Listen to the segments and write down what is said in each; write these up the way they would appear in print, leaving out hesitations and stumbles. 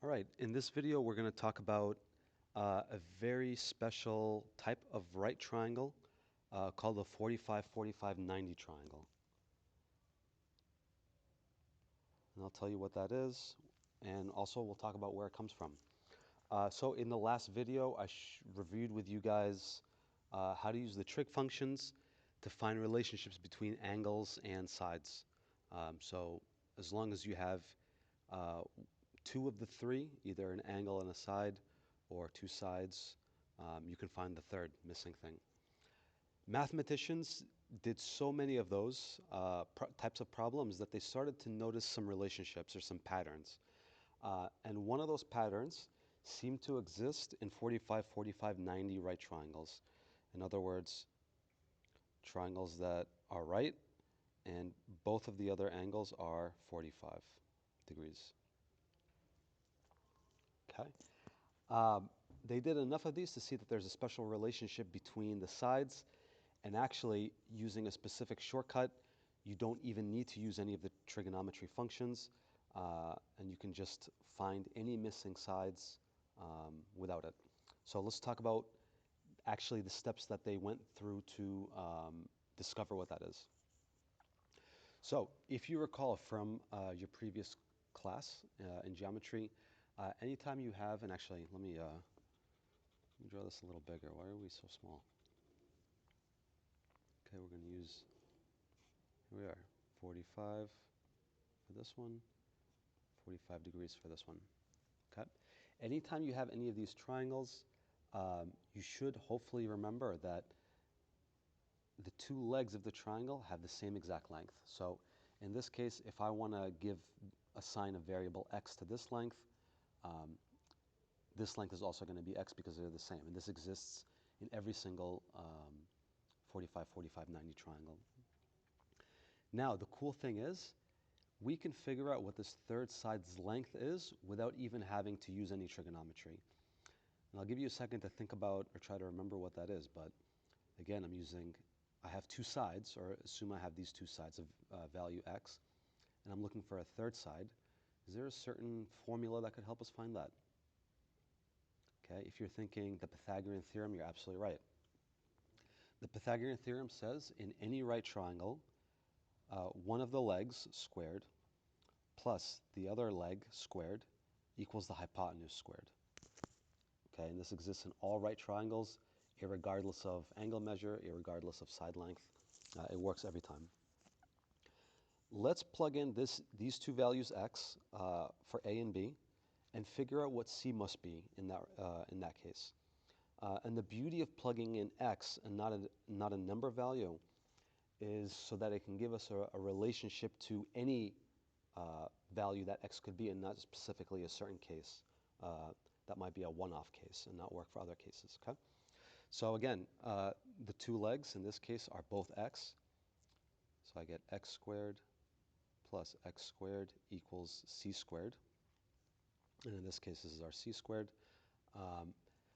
All right, in this video, we're going to talk about a very special type of right triangle called the 45-45-90 triangle. And I'll tell you what that is, and also we'll talk about where it comes from. So in the last video, I reviewed with you guys how to use the trig functions to find relationships between angles and sides. So as long as you have uh, two of the three, either an angle and a side or two sides, you can find the third missing thing. Mathematicians did so many of those types of problems that they started to notice some relationships or some patterns. And one of those patterns seemed to exist in 45-45-90 right triangles. In other words, triangles that are right and both of the other angles are 45 degrees. Okay. They did enough of these to see that there's a special relationship between the sides, and actually using a specific shortcut, you don't even need to use any of the trigonometry functions, and you can just find any missing sides without it. So let's talk about actually the steps that they went through to discover what that is. So if you recall from your previous class in geometry, anytime you have, and actually let me draw this a little bigger. Why are we so small? Okay, we're going to use, here we are, 45 for this one, 45 degrees for this one. Okay. Anytime you have any of these triangles, you should hopefully remember that the two legs of the triangle have the same exact length. So in this case, if I want to assign a variable x to this length is also going to be x because they're the same. And this exists in every single 45-45-90 triangle. Now, the cool thing is, we can figure out what this third side's length is without even having to use any trigonometry. And I'll give you a second to think about or try to remember what that is. But again, I have two sides, or assume I have these two sides of value x, and I'm looking for a third side. Is there a certain formula that could help us find that? Okay, if you're thinking the Pythagorean theorem, you're absolutely right. The Pythagorean theorem says in any right triangle, one of the legs squared plus the other leg squared equals the hypotenuse squared. Okay, and this exists in all right triangles, irregardless of angle measure, irregardless of side length. It works every time. Let's plug in these two values x for a and b, and figure out what c must be in that case. And the beauty of plugging in x and not a number value is so that it can give us a relationship to any value that x could be, and not specifically a certain case. That might be a one-off case and not work for other cases. Okay. So again, the two legs in this case are both x. So I get x squared plus x squared equals c squared. And in this case, this is our c squared.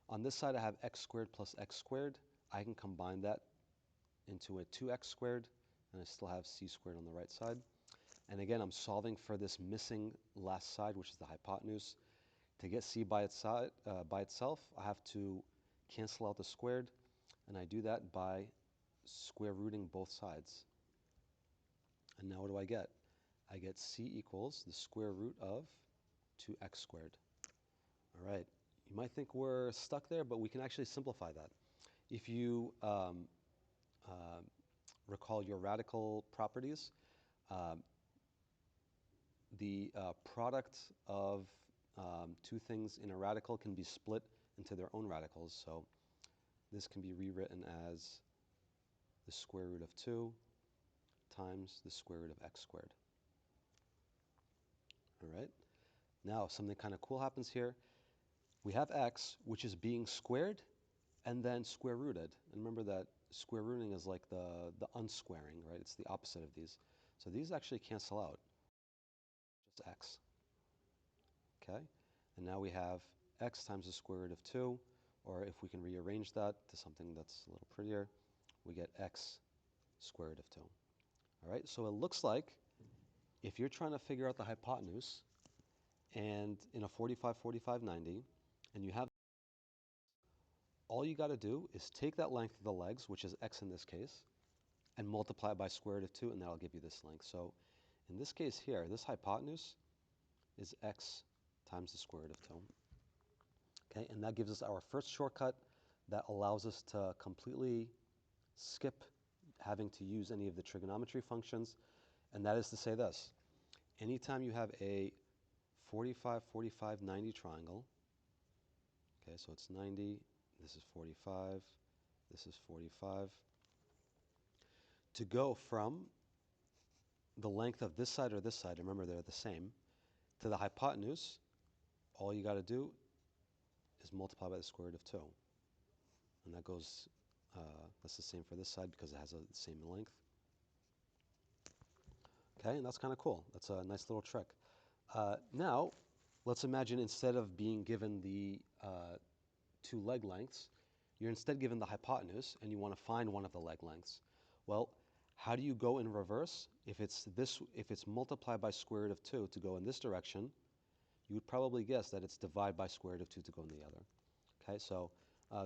On this side, I have x squared plus x squared. I can combine that into a 2x squared, and I still have c squared on the right side. And again, I'm solving for this missing last side, which is the hypotenuse. To get c by itself, I have to cancel out the squared, and I do that by square rooting both sides. And now what do I get? I get c equals the square root of 2x squared. All right, you might think we're stuck there, but we can actually simplify that. If you recall your radical properties, the product of two things in a radical can be split into their own radicals. So this can be rewritten as the square root of 2 times the square root of x squared. All right. Now something kind of cool happens here. We have x, which is being squared and then square rooted. And remember that square rooting is like the unsquaring, right? It's the opposite of these. So these actually cancel out, just x. Okay? And now we have x times the square root of 2, or if we can rearrange that to something that's a little prettier, we get x square root of 2. All right? So it looks like if you're trying to figure out the hypotenuse, and in a 45, 45, 90, and you have, all you got to do is take that length of the legs, which is x in this case, and multiply it by square root of 2, and that'll give you this length. So in this case here, this hypotenuse is x times the square root of 2. Okay, and that gives us our first shortcut that allows us to completely skip having to use any of the trigonometry functions, and that is to say this. Anytime you have a 45, 45, 90 triangle, okay, so it's 90, this is 45, this is 45, to go from the length of this side or this side, remember they're the same, to the hypotenuse, all you got to do is multiply by the square root of 2. And that goes, that's the same for this side because it has the same length. Okay, and that's kind of cool. That's a nice little trick. Now, let's imagine instead of being given the two leg lengths, you're instead given the hypotenuse and you want to find one of the leg lengths. Well, how do you go in reverse? If it's multiplied by square root of 2 to go in this direction, you would probably guess that it's divide by square root of 2 to go in the other. Okay, so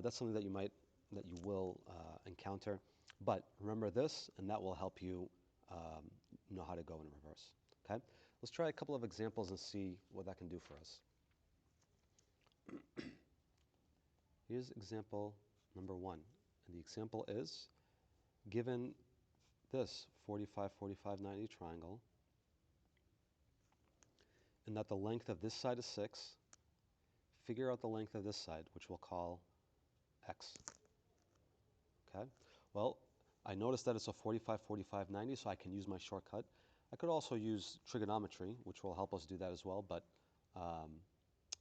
that's something that you will encounter. But remember this, and that will help you know how to go in reverse. Okay, let's try a couple of examples and see what that can do for us. Here's example number 1, and the example is given this 45, 45, 90 triangle, and that the length of this side is 6. Figure out the length of this side, which we'll call x. Okay? Well, I noticed that it's a 45, 45, 90, so I can use my shortcut. I could also use trigonometry, which will help us do that as well, but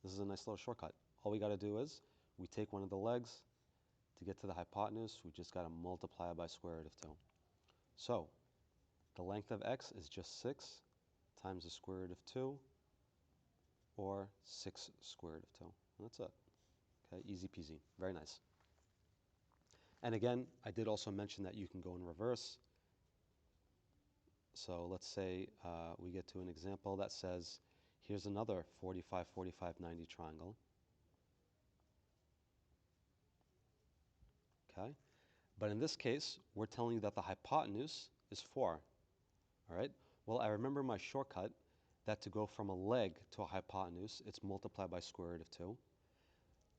this is a nice little shortcut. All we got to do is we take one of the legs. To get to the hypotenuse, we just got to multiply it by square root of 2. So the length of x is just 6 times the square root of 2, or 6 square root of 2. And that's it. Okay, easy peasy. Very nice. And again, I did also mention that you can go in reverse. So let's say we get to an example that says, here's another 45, 45, 90 triangle. Okay? But in this case, we're telling you that the hypotenuse is 4. All right? Well, I remember my shortcut that to go from a leg to a hypotenuse, it's multiplied by square root of 2.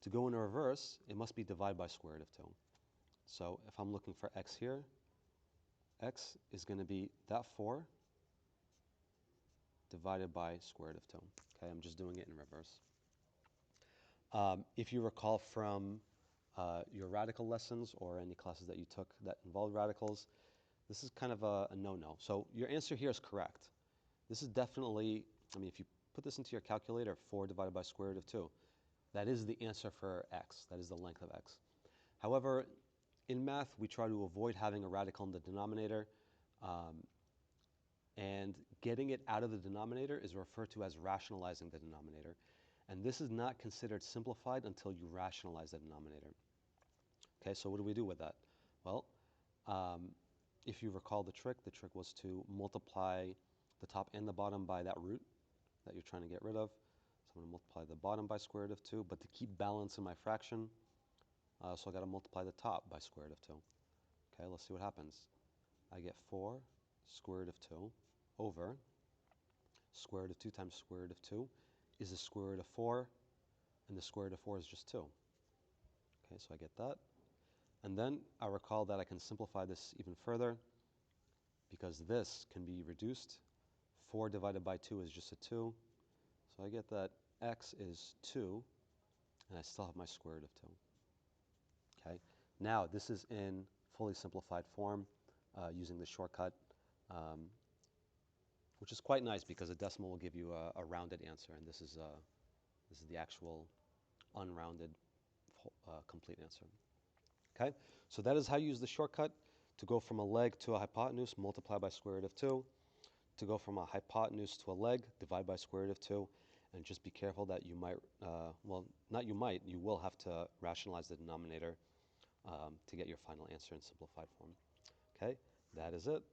To go in reverse, it must be divided by square root of 2. So if I'm looking for x here, x is going to be that 4 divided by square root of 2. Okay, I'm just doing it in reverse. If you recall from your radical lessons or any classes that you took that involved radicals, this is kind of a no-no. So your answer here is correct. This is definitely, I mean, if you put this into your calculator, 4 divided by square root of 2, that is the answer for x. That is the length of x. However, in math, we try to avoid having a radical in the denominator, and getting it out of the denominator is referred to as rationalizing the denominator. And this is not considered simplified until you rationalize the denominator. Okay, so what do we do with that? Well, if you recall the trick was to multiply the top and the bottom by that root that you're trying to get rid of. So I'm going to multiply the bottom by square root of 2, but to keep balance in my fraction, so I got to multiply the top by square root of 2. Okay, let's see what happens. I get 4 square root of 2 over square root of 2 times square root of 2 is the square root of 4, and the square root of 4 is just 2. Okay, so I get that. And then I recall that I can simplify this even further because this can be reduced. 4 divided by 2 is just a 2. So I get that x is 2, and I still have my square root of 2. Okay. Now this is in fully simplified form using the shortcut, which is quite nice because a decimal will give you a rounded answer, and this is the actual unrounded complete answer. Okay. So that is how you use the shortcut to go from a leg to a hypotenuse, multiply by square root of 2. To go from a hypotenuse to a leg, divide by square root of 2. And just be careful that you might, well, not you might, you will have to rationalize the denominator to get your final answer in simplified form. Okay, that is it.